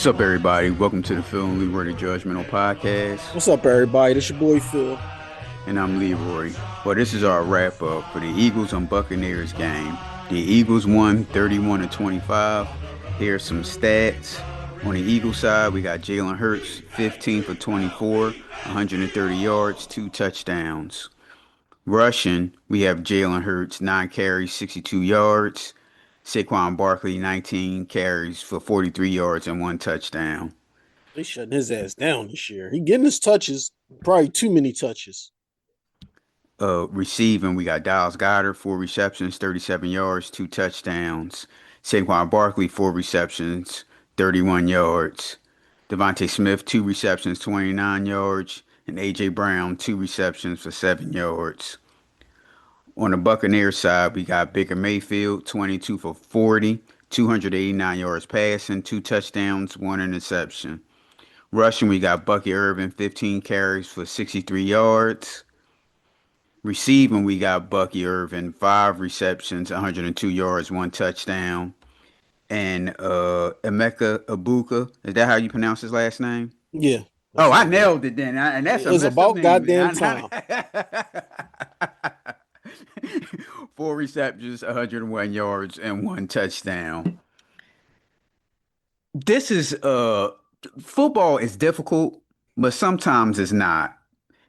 What's up, everybody? Welcome to the Phil and Leroy Judgmental Podcast, What's up, everybody? This your boy Phil. and I'm Leroy. Well, this is our wrap up for the Eagles and Buccaneers game. The Eagles won 31 to 25. Here's some stats. On the Eagles side, we got Jalen Hurts, 15 for 24, 130 yards, two touchdowns. Rushing, we have Jalen Hurts, 9 carries, 62 yards. Saquon Barkley, 19 carries for 43 yards and one touchdown. They shutting his ass down this year. He getting his touches, probably too many touches. Receiving, we got Dallas Goedert, four receptions, 37 yards, two touchdowns. Saquon Barkley, four receptions, 31 yards. Devontae Smith, two receptions, 29 yards. And A.J. Brown, two receptions for 7 yards. On the Buccaneers side, we got Baker Mayfield, 22 for 40, 289 yards passing, two touchdowns, one interception. Rushing, we got Bucky Irvin, 15 carries for 63 yards. Receiving, we got Bucky Irvin, five receptions, 102 yards, one touchdown. And Emeka Ibuka, is that how you pronounce his last name? Yeah, Oh, that's I what it is. nailed it then. And that's a It's messed up about name. goddamn time. Four receptions, 101 yards, and one touchdown. This is football is difficult, but sometimes it's not.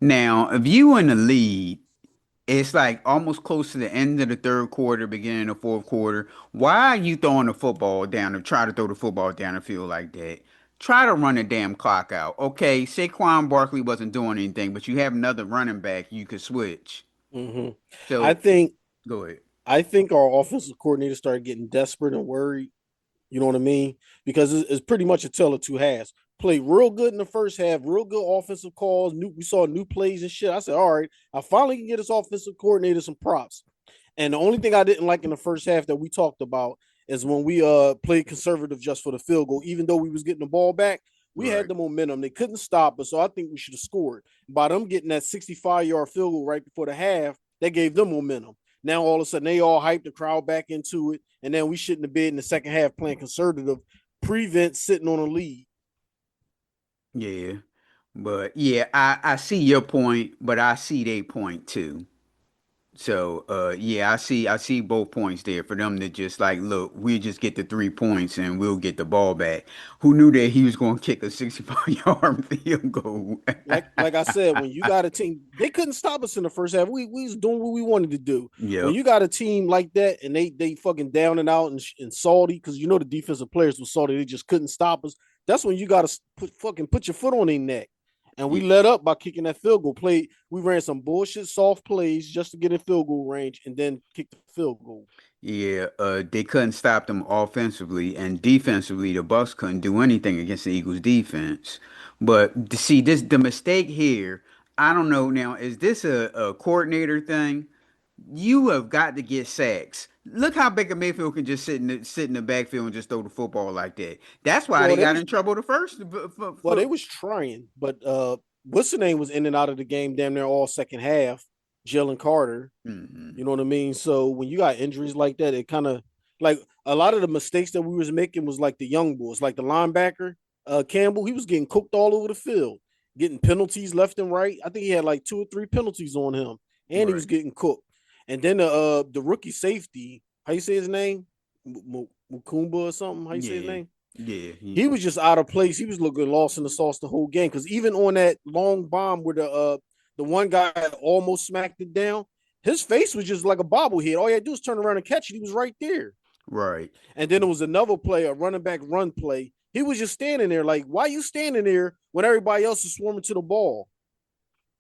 Now, if you in the lead, it's like almost close to the end of the third quarter, beginning of the fourth quarter. Why are you throwing the football down and try to throw the football down the field like that? Try to run the damn clock out. Okay, Saquon Barkley wasn't doing anything, but you have another running back you could switch. hmm I So think go ahead. I think our offensive coordinator started getting desperate and worried. You know what I mean? Because it's pretty much a tale of two halves. Played real good in the first half, real good offensive calls. We saw new plays and shit. I said, all right, I finally can get this offensive coordinator some props. And the only thing I didn't like in the first half that we talked about is when we played conservative just for the field goal. Even though we was getting the ball back, we had Right. the momentum. They couldn't stop us, so I think we should have scored. By them getting that 65-yard field goal right before the half, that gave them momentum. Now all of a sudden they all hyped the crowd back into it, and then we shouldn't have been in the second half playing conservative, prevent sitting on a lead. Yeah. But yeah, I see your point, but I see their point too. So yeah, I see both points there for them to just like, look, we'll just get the 3 points and we'll get the ball back. Who knew that he was going to kick a 65-yard field goal? Like I said, when you got a team, they couldn't stop us in the first half. We was doing what we wanted to do. When Yep. you got a team like that and they fucking down and out and salty because you know the defensive players were salty, they just couldn't stop us. That's when you got to put your foot on their neck. And we Y- let up by kicking that field goal. Play we ran some bullshit soft plays just to get in field goal range and then kick the field goal. Yeah, they couldn't stop them offensively and defensively. The Bucks couldn't do anything against the Eagles defense. But to see this, the mistake here, I don't know now, is this a coordinator thing? You have got to get sacks. Look how Baker Mayfield can just sit in the backfield and just throw the football like that. That's why Well, they they got was in trouble the first. Well, they was trying, but what's the name was in and out of the game damn near all second half. Jalen Carter, Mhm. you know what I mean. So when you got injuries like that, it kind of like a lot of the mistakes that we was making was like the young boys, like the linebacker Campbell. He was getting cooked all over the field, getting penalties left and right. I think he had like two or three penalties on him, and he was Right. getting cooked. And then the rookie safety, how you say his name, Mukumba or something? How you say his Yeah. name? Yeah. He was just out of place. He was looking lost in the sauce the whole game. Because even on that long bomb where the one guy almost smacked it down, his face was just like a bobblehead. All he had to do was turn around and catch it. He was right there. Right. And then there was another play, a running back run play. He was just standing there, like, why are you standing there when everybody else is swarming to the ball?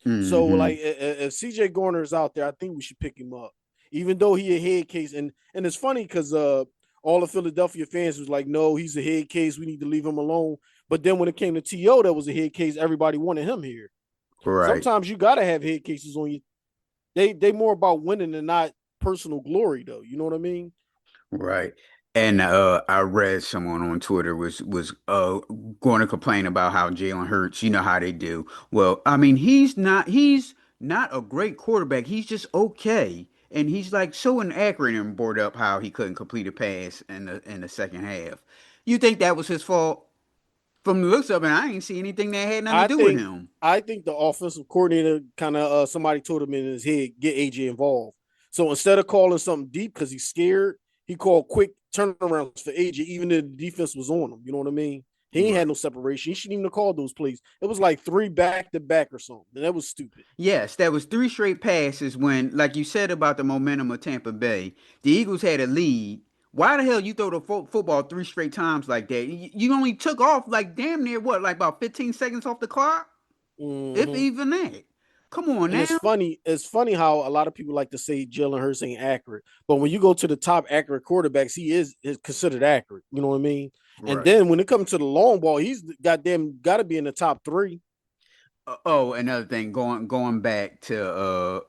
So, like, Hmm. if CJ Garner is out there, I think we should pick him up, even though he a head case. And it's funny because all the Philadelphia fans was like, no, he's a head case. We need to leave him alone. But then when it came to To, that was a head case. Everybody wanted him here. Right. Sometimes you gotta have head cases on you. They more about winning than not personal glory, though. You know what I mean? Right. And I read someone on Twitter was going to complain about how Jalen Hurts, you know how they do. Well, I mean, he's not a great quarterback. He's just okay. And he's like so inaccurate and bored up how he couldn't complete a pass in the second half. You think that was his fault? from the looks of it, I ain't see anything that had nothing to I do with think him. I think the offensive coordinator kind of somebody told him in his head get AJ involved. So instead of calling something deep because he's scared, he called quick turnarounds for AJ, even if the defense was on him. You know what I mean? He ain't had Right. no separation. He shouldn't even have called those plays. It was like three back to back or something. And that was stupid. Yes, that was three straight passes when, like you said about the momentum of Tampa Bay, the Eagles had a lead. Why the hell you throw the football three straight times like that? You only took off like damn near what, like about 15 seconds off the clock, if Mm-hmm. even that. Come on And it's now. funny. It's funny how a lot of people like to say Jalen Hurts ain't accurate, but when you go to the top accurate quarterbacks, he is considered accurate. You know what I mean? And Right. then when it comes to the long ball, he's goddamn got to be in the top three. Oh, another thing, going back to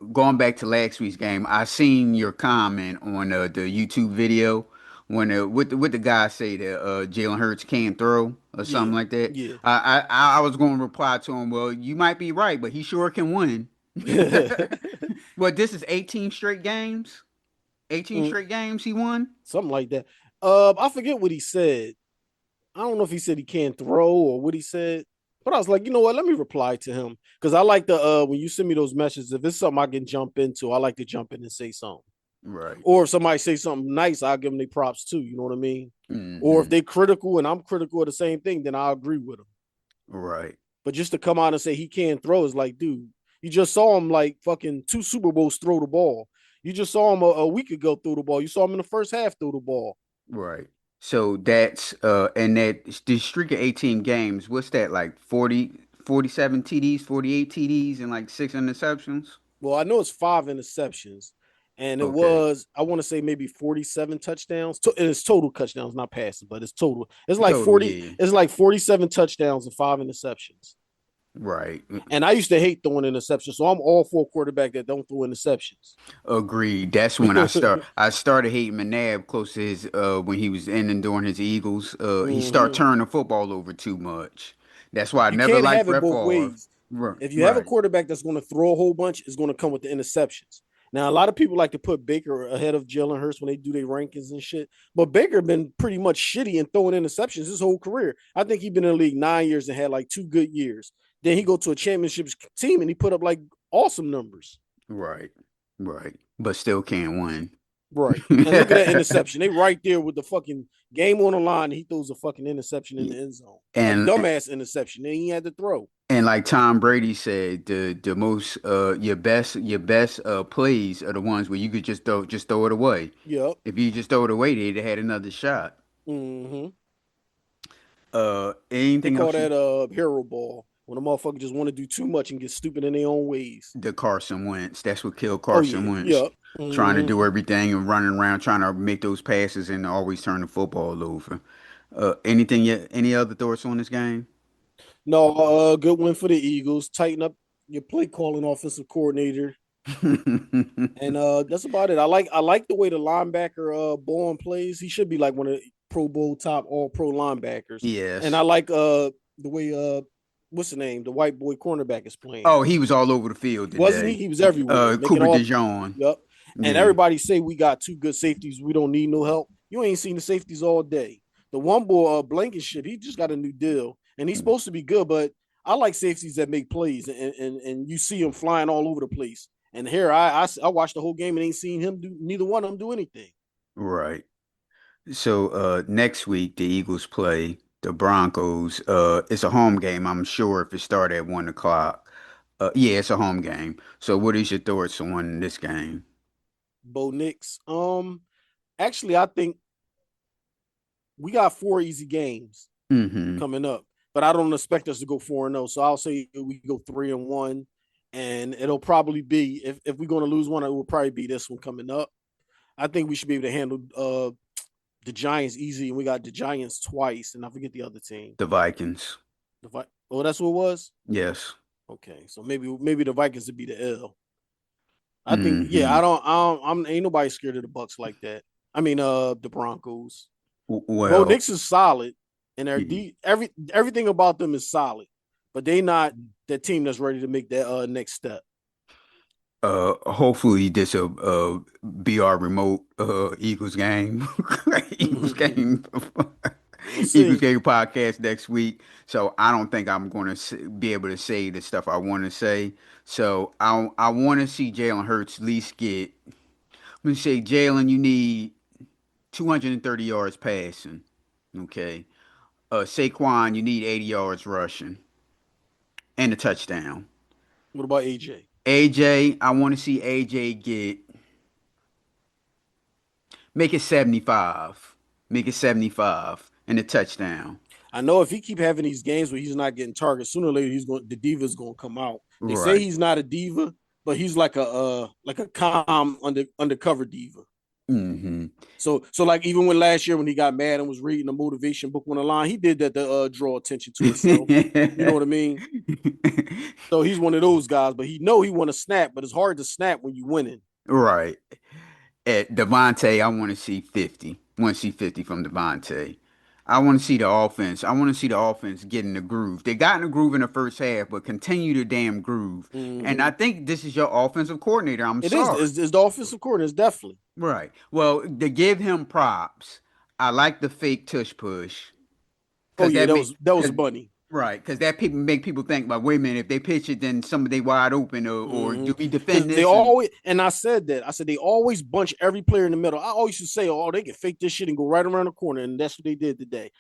last week's game, I seen your comment on the YouTube video when what the guy say that Jalen Hurts can't throw or something Yeah, like that. yeah. I was going to reply to him, well, you might be right, but he sure can win. Well, this is 18 straight games. 18 Mm, straight games he won. something like that. I forget what he said. I don't know if he said he can't throw or what he said, but I was like, you know what? Let me reply to him because I like the when you send me those messages. If it's something I can jump into, I like to jump in and say something. Right. Or if somebody say something nice, I'll give them their props too. You know what I mean? Or if Hmm. they critical and I'm critical of the same thing, then I'll agree with them. Right. But just to come out and say he can't throw is like, dude, you just saw him like fucking two Super Bowls throw the ball. You just saw him a week ago throw the ball. You saw him in the first half throw the ball. Right. So that's and that the streak of 18 games, what's that like 47 TDs, 48 TDs and like six interceptions? Well, I know it's five interceptions, and it Okay. was I want to say maybe 47 touchdowns. It's total touchdowns, not passes, but it's total. It's like Total, 40. yeah. It's like 47 touchdowns and five interceptions. Right. And I used to hate throwing interceptions, so I'm all for a quarterback that don't throw interceptions. Agreed. That's when I started hating McNabb close to his when he was in and during his Eagles. He started Hmm. turning the football over too much. That's why I You never can't liked have it Brett both Favre. ways. Right. If you have a Right. quarterback that's going to throw a whole bunch, it's going to come with the interceptions. Now, a lot of people like to put Baker ahead of Jalen Hurts when they do their rankings and shit, but Baker been pretty much shitty and throwing interceptions his whole career. I think he's been in the league 9 years and had like two good years. Then he go to a championship team and he put up like awesome numbers. Right. Right. But still can't win. Right. And look at that interception. They right there with the fucking game on the line. And he throws a fucking interception in the end zone. A And dumbass interception. Then he had to throw. And like Tom Brady said, the most your best plays are the ones where you could just throw it away. Yep. If you just throw it away, they'd have had another shot. Mm-hmm. They Anything call else you that hero ball when a motherfucker just want to do too much and get stupid in their own ways. the Carson Wentz. That's what killed Oh Carson yeah, Wentz. yep. Trying to Mm-hmm. do everything and running around trying to make those passes and always turn the football over. Anything yet? Any other thoughts on this game? No, good win for the Eagles. Tighten up your play calling offensive coordinator. And that's about it. I like the way the linebacker Bourne plays. He should be like one of the Pro Bowl top all pro linebackers. And I Yes. like the way what's the name? The white boy cornerback is playing. Oh, he was all over the field Wasn't he? today. He was everywhere, making Cooper all. DeJean. Yep. And Yeah. everybody say we got two good safeties. We don't need no help. You ain't seen the safeties all day. The one boy, Blankenship, he just got a new deal, and he's supposed to be good. But I like safeties that make plays, and you see him flying all over the place. And here I watched the whole game and ain't seen him do neither one of them do anything. Right. So next week the Eagles play the Broncos. It's a home game, I'm sure if it started at 1 o'clock. Yeah, it's a home game. So what is your thoughts on this game? Bo Nix. Actually, I think we got four easy games Hmm. coming up, but I don't expect us to go 4-0. So I'll say we go 3-1, and it'll probably be if we're going to lose one, it will probably be this one coming up. I think we should be able to handle the Giants easy, and we got the Giants twice, and I forget the other team. The Vikings. Oh, that's what it was. Yes. Okay, so maybe the Vikings would be the L. I think yeah. Hmm. I'm ain't nobody scared of the Bucks like that. I mean, the Broncos. Bo Well, Nix is solid, and yeah. everything about them is solid, but they not that team that's ready to make that next step. Hopefully this will be our remote Eagles game. Eagles game. We'll Eagles see. Game podcast next week. So I don't think I'm going to be able to say the stuff I want to say. So I want to see Jalen Hurts at least get. Let me say, Jalen, you need 230 yards passing. Okay. Saquon, you need 80 yards rushing and a touchdown. What about AJ? AJ, I want to see AJ get make it 75. Make it 75 and a touchdown. I know if he keep having these games where he's not getting targets, sooner or later he's going the diva's going to come out. They say Right. he's not a diva, but he's like a calm undercover diva. Hmm. So like even when last year when he got mad and was reading a motivation book on the line, he did that to draw attention to himself. You know what I mean? So he's one of those guys, but he want to snap, but it's hard to snap when you winning. Right. At Devontae, I want to see 50. Want to see 50 from Devontae. I want to see the offense. I want to see the offense get in the groove. They got in the groove in the first half, but continue the damn groove. And I Mm-hmm. think this is your offensive coordinator. I'm It is sorry. is the offensive coordinator. It's definitely. Right. Well, to give him props, I like the fake tush push Oh because yeah, that make that was cause, a bunny. right because that people make people think, like, wait a minute, if they pitch it, then somebody wide open, or do we Because defend they this? And always and I said that I said they always bunch every player in the middle. I always used to say, oh, they can fake this shit and go right around the corner, and that's what they did today.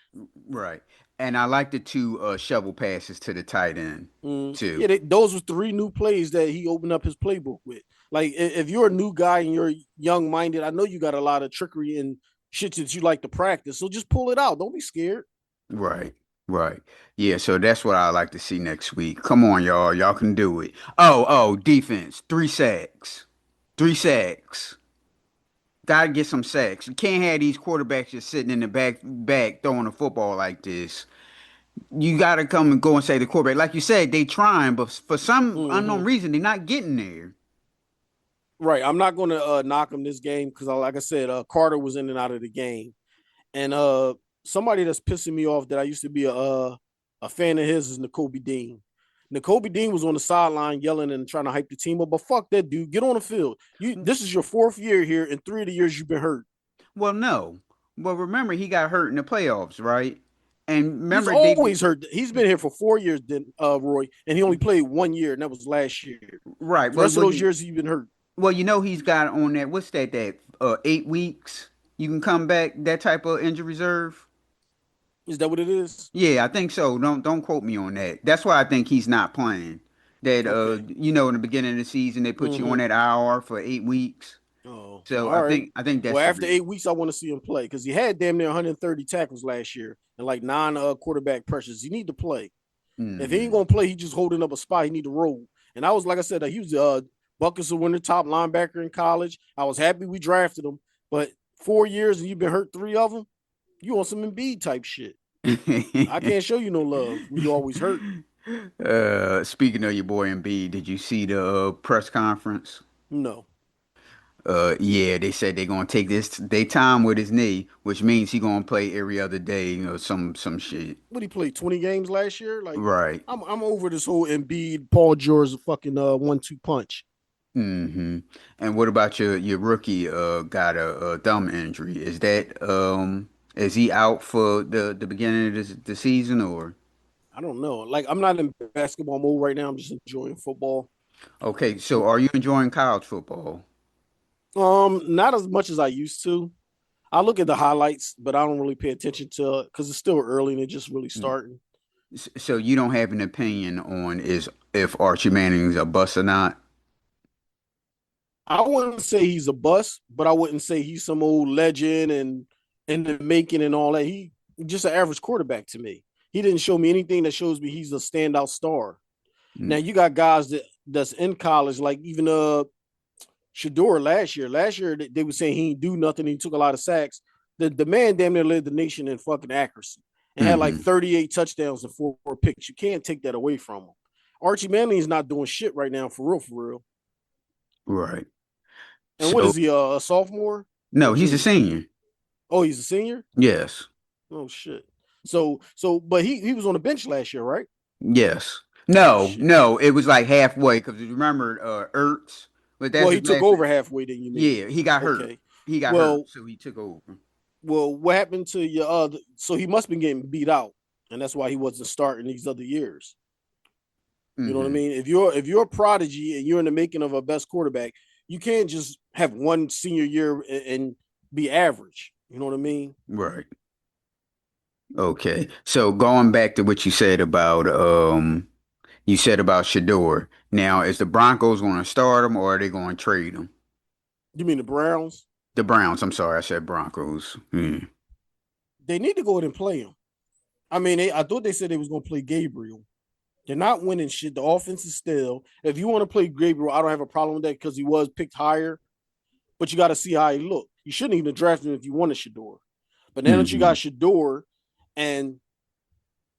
right, and I like the two shovel passes to the tight end Yeah, too. those were three new plays that he opened up his playbook with. Like if you're a new guy and you're young minded, I know you got a lot of trickery and shit that you like to practice. So just pull it out. Don't be scared. Right. Right. Yeah, so that's what I like to see next week. Come on, y'all. Y'all can do it. Oh, defense. 3 sacks. 3 sacks. Gotta get some sacks. You can't have these quarterbacks just sitting in the back throwing the football like this. You gotta come and go and say the quarterback. Like you said, they trying, but for some unknown Mm-hmm. reason, they're not getting there. Right. I'm not going to knock him this game because, like I said, Carter was in and out of the game, and somebody that's pissing me off that I used to be a fan of his is N'Kobe Dean. N'Kobe Dean was on the sideline yelling and trying to hype the team up, but fuck that dude. Get on the field. This is your fourth year here, and 3 of the years you've been hurt. Well, no. Well, remember he got hurt in the playoffs, right? And He's remember they always hurt. He's been here for 4 years, then Roy, and he only played 1 year, and that was last year. right. The rest of those years he's been hurt. Well, he's got on that. What's that? 8 weeks. You can come back. That type of injury reserve. Is that what it is? Yeah, I think so. Don't quote me on that. That's why I think he's not playing. That Okay. in the beginning of the season they put you on Mm-hmm. that IR for 8 weeks. Oh, So all I right. think I think that's Well, the after reason. 8 weeks, I want to see him play because he had damn near 130 tackles last year and like nine quarterback pressures. He need to play. If he ain't Hmm. gonna play, he just holding up a spot. He need to roll. And I was like I said, he was Buckets winner top linebacker in college. I was happy we drafted him, but 4 years and you've been hurt three of them. You want some Embiid type shit. I can't show you no love when you always hurt. Speaking of your boy Embiid, did you see the press conference? No. Yeah, they said they're gonna take this they time with his knee, which means he gonna play every other day, some shit. What he played 20 games last year? Like Right. I'm over this whole Embiid, Paul George fucking 1-2 punch. Hmm. And what about your rookie got a thumb injury? Is he out for the beginning of the season or I don't know. Like I'm not in basketball mode right now. I'm just enjoying football. okay, so are you enjoying college football? Not as much as I used to. I look at the highlights, but I don't really pay attention to it because it's still early and it's just really Mm. starting. So you don't have an opinion on is if Archie Manning's a bust or not? I wouldn't say he's a bust, but I wouldn't say he's some old legend and in the making and all that. He just an average quarterback to me. He didn't show me anything that shows me he's a standout star. Now Mm. you got guys that's in college, like even Shador last year. Last year they were saying he didn't do nothing. He took a lot of sacks. The man damn near led the nation in fucking accuracy and had like Hmm. 38 touchdowns and four picks. You can't take that away from him. Archie Manning is not doing shit right now for real, for real. Right. And what So is he, a sophomore or no, he's a junior? senior. Oh, he's a senior. Yes. Oh shit. So, but he was on the bench last year, right? Yes. Oh No, shit. no, it was like halfway because remember Ertz, but Well, that's he his took last name. over halfway. Then you mean? Yeah, he got hurt. Okay. He got hurt, Well, so he took over. Well, what happened to your so he must have been getting beat out, and that's why he wasn't starting these other years. You know what I Hmm. mean? If you're a prodigy and you're in the making of a best quarterback, you can't just have one senior year and be average. You know what I mean? Right. Okay. So going back to what you said about Shador. Now, is the Broncos going to start him or are they going to trade him? You mean the Browns? The Browns. I'm sorry, I said Broncos. Hmm. They need to go ahead and play him. I mean, I thought they said they was going to play Gabriel. They're not winning shit. The offense is still. If you want to play Gabriel, I don't have a problem with that because he was picked higher. But you got to see how he looked. You shouldn't even have drafted him if you wanted Shador. But now that you got Hmm. Shador, and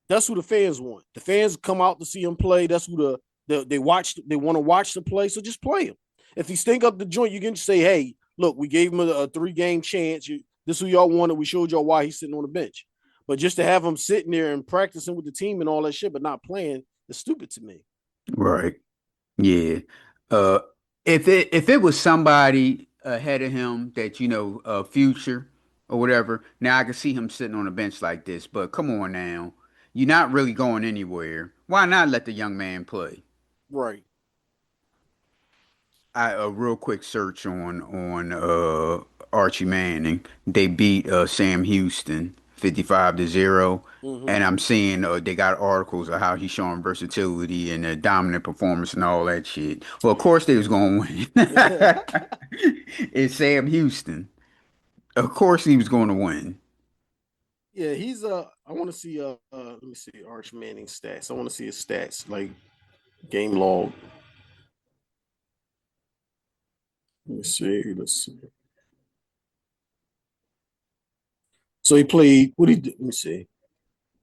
that's who the fans want. The fans come out to see him play. That's who they watch. They want to watch the play. So just play him. If he stink up the joint, you can just say, "Hey, look, we gave him a 3 game chance. This is who y'all wanted. We showed y'all why he's sitting on the bench." But just to have him sitting there and practicing with the team and all that shit, but not playing, is stupid to me. Right. Yeah. Uh, if it was somebody ahead of him that future or whatever, now I can see him sitting on a bench like this. But come on now, you're not really going anywhere. Why not let the young man play? Right. A real quick search on Archie Manning. They beat Sam Houston 55-0. Mm-hmm. And I'm seeing they got articles of how he's showing versatility and a dominant performance and all that shit. Well, of course they was gonna win. It's Sam Houston. Of course he was going to win. Yeah, he's I want to see let me see Arch Manning stats. I want to see his stats, like game log. Let me see. Let's see. So he played. What did he do? Let me see.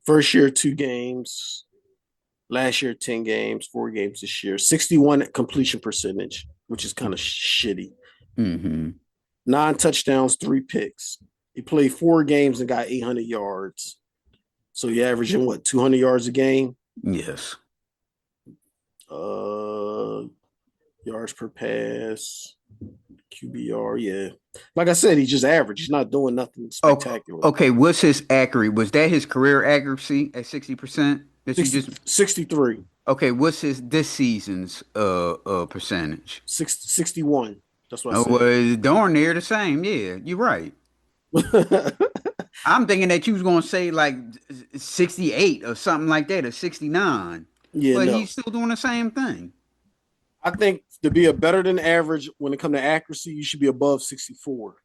First year, 2 games. Last year, 10 games. 4 games this year. 61 completion percentage, which is kind of shitty. Hmm. 9 touchdowns, 3 picks. He played 4 games and got 800 yards. So he averaging what, 200 yards a game? Yes. Uh, yards per pass, QBR. Yeah, like I said, he's just average. He's not doing nothing Oh, spectacular. okay. What's his accuracy? Was that his career accuracy at 60% that you 60, just 63, Okay, what's his this season's percentage? 60, 61. That's what I Oh, said. well, it's darn near the same. Yeah, you're right. I'm thinking that you was gonna say like 68 or something like that, or 69. Yeah, But no. he's still doing the same thing. I think to be a better than average when it comes to accuracy, you should be above 64. Mm,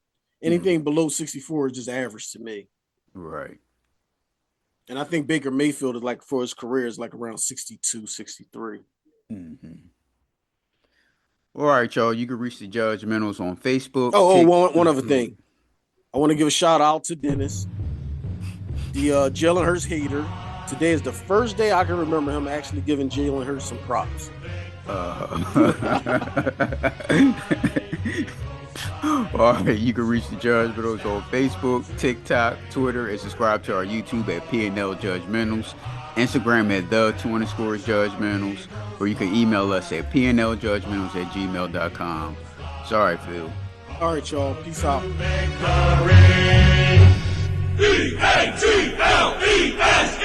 Anything below 64 is just average to me. right. And I think Baker Mayfield is like for his career is like around 62, 63. Hmm. All right, y'all. You can reach the judgmentals on Facebook, Oh, Tik. one other thing. I want to give a shout out to Dennis, the Jalen Hurts hater. Today is the first day I can remember him actually giving Jalen Hurts some props. All right, you can reach the Judgmentals on Facebook, TikTok, Twitter, and subscribe to our YouTube at PNL Judgmentals, Instagram at the_Judgmentals, or you can email us at pnljudgmentals@gmail.com. Sorry, Phil. All right, y'all. Peace out. Victory! E-A-T-L-E-S